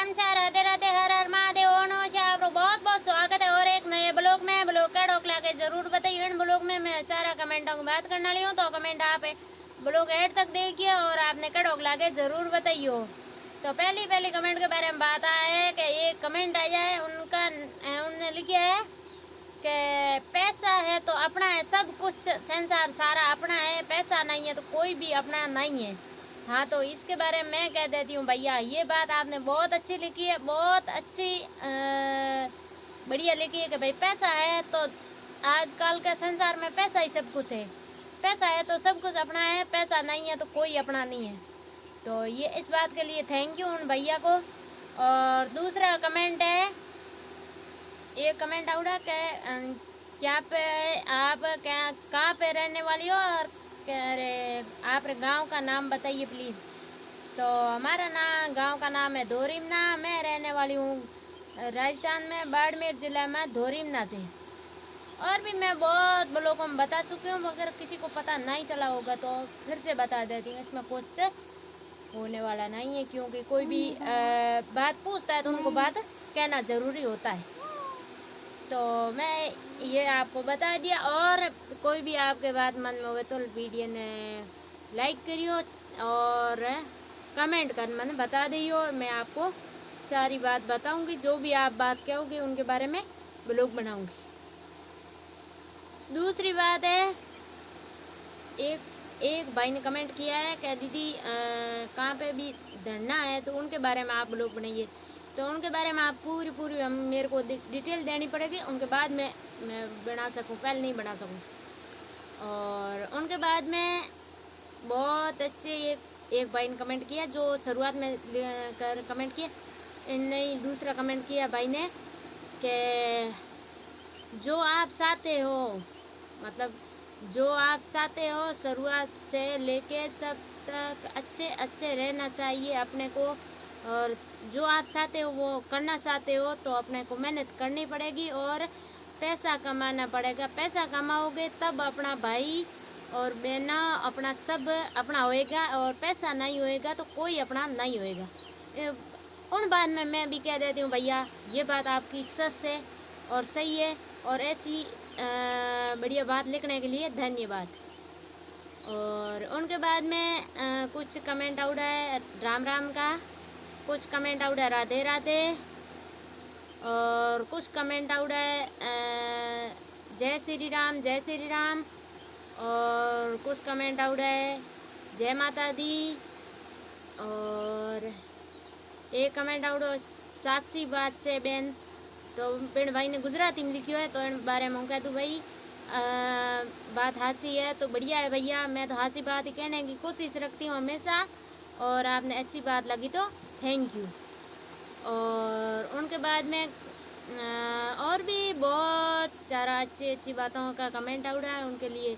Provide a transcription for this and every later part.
केम छे राधे राधे हर हर महादेव ओनो छे आपरो बहुत बहुत स्वागत है और एक नए ब्लॉग में। ब्लॉग का डोकला के जरूर बताइए। इन ब्लॉग में मैं सारा कमेंटों की बात करने वाली हूँ, तो कमेंट आप ब्लॉग एड तक देखिए और आपने का डोकला के जरूर बताइए। तो पहली कमेंट के बारे में बात है कि ये कमेंट आया है उनका, उनने लिखा है कि पैसा है तो अपना है, सब कुछ संसार सारा अपना है, पैसा नहीं है तो कोई भी अपना नहीं है। हाँ, तो इसके बारे में मैं कह देती हूँ भैया, ये बात आपने बहुत अच्छी लिखी है, बहुत अच्छी बढ़िया लिखी है कि भाई पैसा है तो आजकल के संसार में पैसा ही सब कुछ है। पैसा है तो सब कुछ अपना है, पैसा नहीं है तो कोई अपना नहीं है। तो ये इस बात के लिए थैंक यू उन भैया को। और दूसरा कमेंट है, एक कमेंट आउड़ा के क्या पे आप क्या कहाँ पे रहने वाली हो और अरे आप गांव का नाम बताइए प्लीज़। तो हमारा गांव का नाम है धोरीमना। मैं रहने वाली हूँ राजस्थान में, बाड़मेर जिला में धोरीमना से। और भी मैं बहुत लोगों में बता चुकी हूँ, मगर किसी को पता नहीं चला होगा तो फिर से बता देती हूँ। इसमें कुछ होने वाला नहीं है, क्योंकि कोई भी बात पूछता है तो उनको बात कहना ज़रूरी होता है। तो मैं ये आपको बता दिया। और कोई भी आपके बात मन में हो तो वीडियो ने लाइक करियो और कमेंट कर मैंने बता दियो। मैं आपको सारी बात बताऊंगी, जो भी आप बात कहोगे उनके बारे में ब्लॉग बनाऊंगी। दूसरी बात है, एक भाई ने कमेंट किया है कि दीदी कहाँ पे भी धरना है तो उनके बारे में आप ब्लॉग बनाइए। तो उनके बारे में आप पूरी हम मेरे को डिटेल देनी पड़ेगी, उनके बाद मैं बना सकूं, पहले नहीं बना सकूं। और उनके बाद में बहुत अच्छे एक भाई ने कमेंट किया, जो शुरुआत में कमेंट किया। इनने दूसरा कमेंट किया भाई ने कि जो आप चाहते हो, मतलब जो आप चाहते हो शुरुआत से लेके सब तक अच्छे रहना चाहिए अपने को। और जो आप चाहते हो वो करना चाहते हो तो अपने को मेहनत करनी पड़ेगी और पैसा कमाना पड़ेगा। पैसा कमाओगे तब अपना भाई और बहना अपना सब अपना होएगा, और पैसा नहीं होएगा तो कोई अपना नहीं होएगा। उन बात में मैं भी कह देती हूँ भैया, ये बात आपकी सच है और सही है। और ऐसी बढ़िया बात लिखने के लिए धन्यवाद। और उनके बाद में कुछ कमेंट आउट है राम राम का, कुछ कमेंट आउट है राधे राधे, और कुछ कमेंट आउट है जय श्री राम जय श्री राम, और कुछ कमेंट आउट है जय माता दी। और एक कमेंट आउट साची बात से बेन, तो पिण भाई ने गुजराती में लिखी है तो इन बारे में कह दूँ भाई बात हाची है तो बढ़िया है भैया। मैं तो हाची बात ही कहने की कोशिश रखती हूँ हमेशा, और आपने अच्छी बात लगी तो थैंक यू। और उनके बाद में और भी बहुत सारा अच्छी बातों का कमेंट आउट है, उनके लिए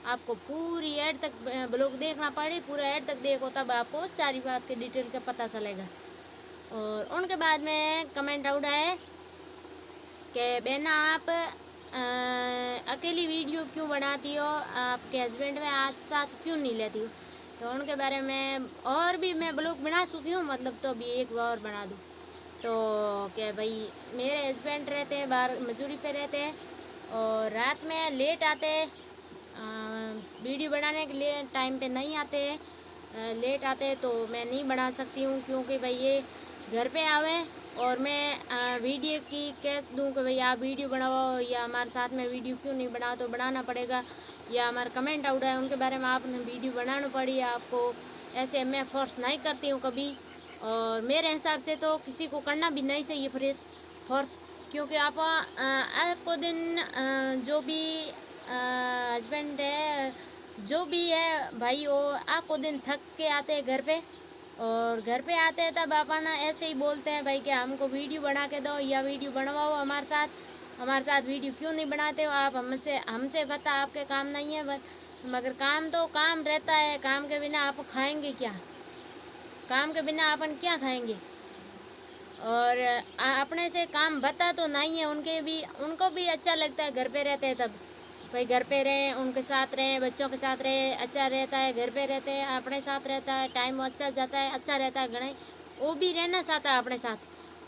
आपको पूरी एड तक ब्लॉग देखना पड़े, पूरा एड तक देखो तब आपको सारी बात के डिटेल का पता चलेगा। और उनके बाद में कमेंट आउट है कि बहना आप अकेली वीडियो क्यों बनाती हो, आपके हस्बैंड में आज साथ क्यों नहीं लेती हो। तो उनके बारे में और भी मैं ब्लॉग बना चुकी हूँ, मतलब तो अभी एक बार बना दूँ। तो क्या भाई मेरे हस्बैंड रहते हैं बाहर, मजदूरी पे रहते हैं और रात में लेट आते हैं, वीडियो बनाने के लिए टाइम पे नहीं आते, लेट आते तो मैं नहीं बना सकती हूँ, क्योंकि भाई ये घर पे आवे और मैं वीडियो की कह दूँ कि भाई आप वीडियो बनाओ या हमारे साथ में वीडियो क्यों नहीं बनाओ, तो बनाना पड़ेगा। या हमारे कमेंट आउट है उनके बारे में आपने वीडियो बनाना पड़ी आपको, ऐसे मैं फोर्स नहीं करती हूँ कभी। और मेरे हिसाब से तो किसी को करना भी नहीं चाहिए फोर्स, क्योंकि आपको दिन जो भी हस्बैंड है जो भी है भाई, वो आपको दिन थक के आते हैं घर पे, और घर पे आते हैं तब अपन ऐसे ही बोलते हैं भाई कि हमको वीडियो बना के दो या वीडियो बनवाओ हमारे साथ वीडियो क्यों नहीं बनाते हो आप, हमसे पता आपके काम नहीं है। मगर काम तो काम रहता है, काम के बिना आप खाएंगे क्या, काम के बिना अपन क्या खाएंगे। और अपने से काम बता तो नहीं है, उनको भी अच्छा लगता है घर पे रहते हैं तब भाई घर पे रहें, उनके साथ रहें, बच्चों के साथ रहें, अच्छा रहता है। घर पे रहते हैं अपने साथ रहता है, टाइम अच्छा जाता है, अच्छा रहता है। घना वो भी रहना चाहता है अपने साथ,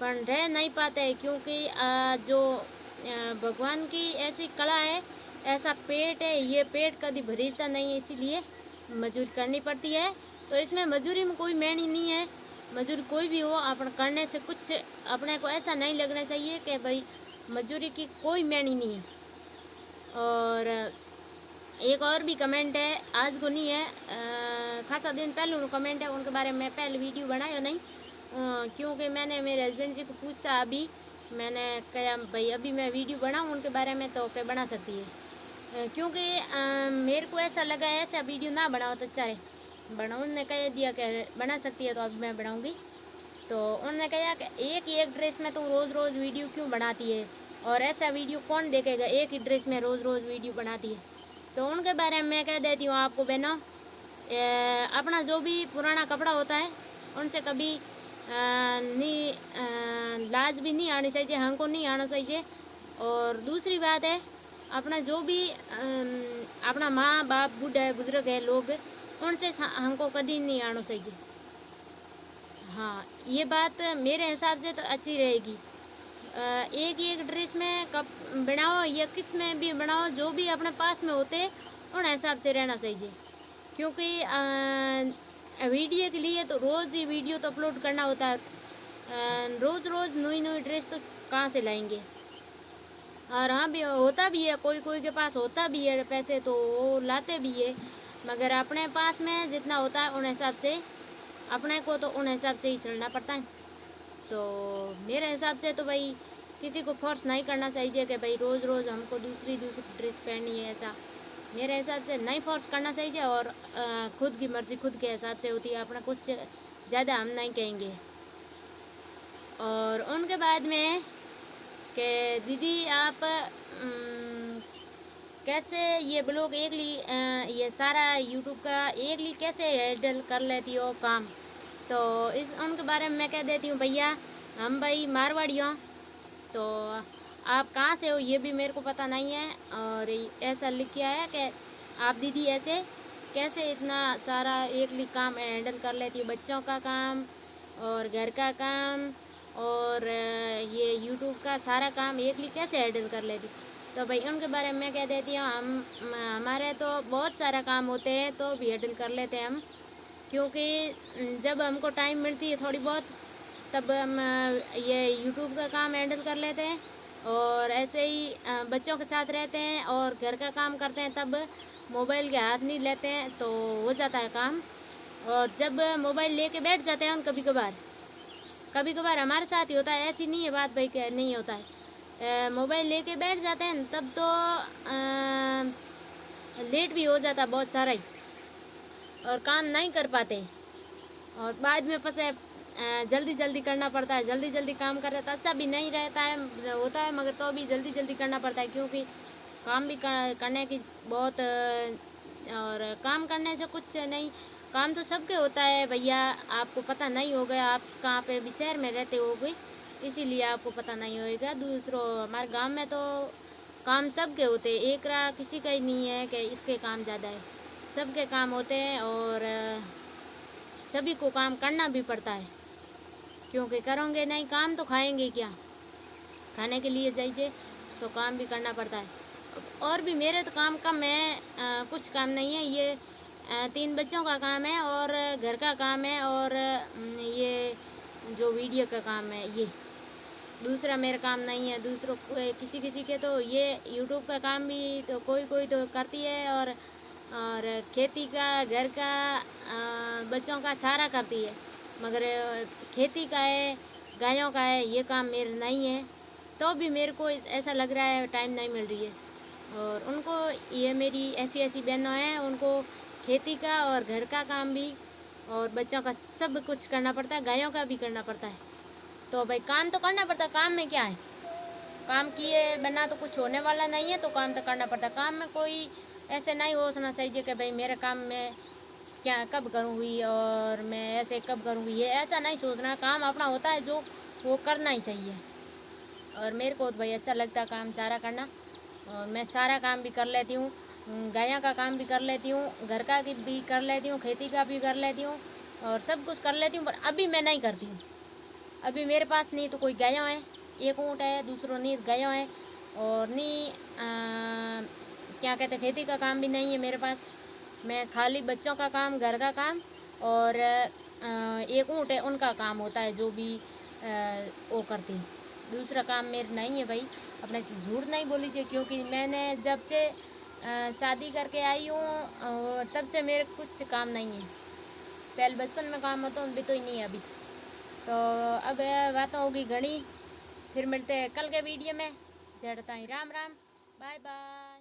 पर रह नहीं पाते हैं, क्योंकि जो भगवान की ऐसी कला है, ऐसा पेट है, ये पेट कभी भरीजता नहीं है, इसीलिए मजदूरी करनी पड़ती है। तो इसमें मजदूरी में कोई मैनी नहीं है, मजदूरी कोई भी हो अपन करने से कुछ अपने को ऐसा नहीं लगना चाहिए कि भाई मजदूरी की कोई मैनी नहीं है। और एक और भी कमेंट है, आज को नहीं है, खासा दिन पहले उन कमेंट है, उनके बारे में पहले वीडियो बनाया नहीं, क्योंकि मैंने मेरे हस्बैंड जी को पूछा, अभी मैंने कहा भाई अभी मैं वीडियो बनाऊँ उनके बारे में, तो क्या बना सकती है, क्योंकि मेरे को ऐसा लगा ऐसा वीडियो ना बनाओ तो अच्छा रहे। उन्होंने कह दिया कि बना सकती है, तो अब मैं बनाऊँगी। तो उन्होंने कहा कि एक ड्रेस में तो रोज़ रोज़ वीडियो क्यों बनाती है, और ऐसा वीडियो कौन देखेगा, एक ही ड्रेस में रोज़ रोज़ वीडियो बनाती है। तो उनके बारे में मैं कह देती हूँ आपको बहनों, अपना जो भी पुराना कपड़ा होता है उनसे कभी लाज भी नहीं आनी चाहिए, हमको नहीं आना चाहिए। और दूसरी बात है, अपना जो भी अपना माँ बाप बूढ़े बुजुर्ग है लोग, उनसे हमको कभी नहीं आना चाहिए। हाँ, ये बात मेरे हिसाब से तो अच्छी रहेगी। एक ड्रेस में कप बनाओ या किस में भी बनाओ, जो भी अपने पास में होते उन हिसाब से रहना चाहिए, क्योंकि वीडियो के लिए तो रोज़ ही वीडियो तो अपलोड करना होता है, रोज़ रोज़ नई नई ड्रेस तो कहाँ से लाएंगे। और हाँ भी होता भी है, कोई कोई के पास होता भी है पैसे तो वो लाते भी है, मगर अपने पास में जितना होता है उन हिसाब से अपने को तो उन हिसाब से ही चलना पड़ता है। तो मेरे हिसाब से तो भाई किसी को फोर्स नहीं करना चाहिए कि भाई रोज़ रोज़ हमको दूसरी ड्रेस पहननी है, ऐसा मेरे हिसाब से नहीं फोर्स करना चाहिए। और खुद की मर्ज़ी खुद के हिसाब से होती है, अपना कुछ ज़्यादा हम नहीं कहेंगे। और उनके बाद में कि दीदी आप कैसे ये ब्लॉग ये सारा यूट्यूब का एकली कैसे हैंडल कर लेती हो काम। तो इस उनके बारे में मैं कह देती हूँ, भैया हम भाई मारवाड़ी हो, तो आप कहाँ से हो ये भी मेरे को पता नहीं है। और ऐसा लिख किया है कि आप दीदी ऐसे कैसे इतना सारा एकली काम हैंडल कर लेती हो, बच्चों का काम और घर का काम और ये यूट्यूब का सारा काम एकली कैसे हैंडल कर लेती। तो भाई उनके बारे में मैं कह देती हूँ, हमारे तो बहुत सारा काम होते हैं तो भी हैंडल कर लेते हैं हम, क्योंकि जब हमको टाइम मिलती है थोड़ी बहुत तब हम ये यूट्यूब का काम हैंडल कर लेते हैं, और ऐसे ही बच्चों के साथ रहते हैं और घर का काम करते हैं, तब मोबाइल के हाथ नहीं लेते हैं तो हो जाता है काम। और जब मोबाइल लेके बैठ जाते हैं हम कभी कभार हमारे साथ ही होता है, ऐसी नहीं है बात भाई कि नहीं होता है, मोबाइल लेके बैठ जाते हैं तब तो लेट भी हो जाता बहुत सारा ही, और काम नहीं कर पाते। और बाद में फंसे जल्दी जल्दी करना पड़ता है, जल्दी जल्दी काम कर रहे तो अच्छा भी नहीं रहता है होता है, मगर तो भी जल्दी जल्दी करना पड़ता है, क्योंकि काम भी करने की बहुत और काम करने से कुछ नहीं, काम तो सबके होता है भैया, आपको पता नहीं होगा, आप कहाँ पे भी शहर में रहते होगे इसीलिए आपको पता नहीं होएगा। दूसरों हमारे गांव में तो काम सबके होते हैं, एक रहा किसी का ही नहीं है कि इसके काम ज़्यादा है, सबके काम होते हैं और सभी को काम करना भी पड़ता है, क्योंकि करोगे नहीं काम तो खाएंगे क्या, खाने के लिए जाइए तो काम भी करना पड़ता है। और भी मेरे तो काम कम है, कुछ काम नहीं है, ये 3 बच्चों का काम है और घर का काम है और ये जो वीडियो का काम है, ये दूसरा मेरा काम नहीं है। दूसरों किसी किसी के तो ये यूट्यूब का काम भी तो कोई कोई तो करती है, और खेती का घर का बच्चों का सारा करती है, मगर खेती का है गायों का है ये काम मेरे नहीं है, तो भी मेरे को ऐसा लग रहा है टाइम नहीं मिल रही है। और उनको ये मेरी ऐसी बहनों हैं, उनको खेती का और घर का काम भी और बच्चों का सब कुछ करना पड़ता है, गायों का भी करना पड़ता है। तो भाई काम तो करना पड़ता है, काम में क्या है, काम किए बिना तो कुछ होने वाला नहीं है, तो काम तो करना पड़ता है। काम में कोई ऐसे नहीं हो सोचना चाहिए कि भाई मेरे काम में क्या कब करूँगी और मैं ऐसे कब करूँगी, ये ऐसा नहीं सोचना, काम अपना होता है जो वो करना ही चाहिए। और मेरे को तो भाई अच्छा लगता है काम सारा करना, और मैं सारा काम भी कर लेती हूँ, गायों का काम भी कर लेती हूँ, घर का भी कर लेती हूँ, खेती का भी कर लेती हूँ और सब कुछ कर लेती हूँ, पर अभी मैं नहीं करती हूँ, अभी मेरे पास नहीं तो कोई गायों है, एक ऊँट है, दूसरों नहीं गायों है, और नहीं क्या कहते खेती का काम भी नहीं है मेरे पास। मैं खाली बच्चों का काम, घर का काम और एक ऊँट है उनका काम होता है जो भी वो करती। दूसरा काम मेरे नहीं है भाई, अपने से झूठ नहीं बोली लीजिए, क्योंकि मैंने जब से शादी करके आई हूँ तब से मेरे कुछ काम नहीं है। पहले बचपन में काम होता हूँ, भी तो ही नहीं है अभी। तो अब बातें होगी घनी, फिर मिलते हैं कल के वीडियो में। जड़ता ही राम राम, बाय बाय।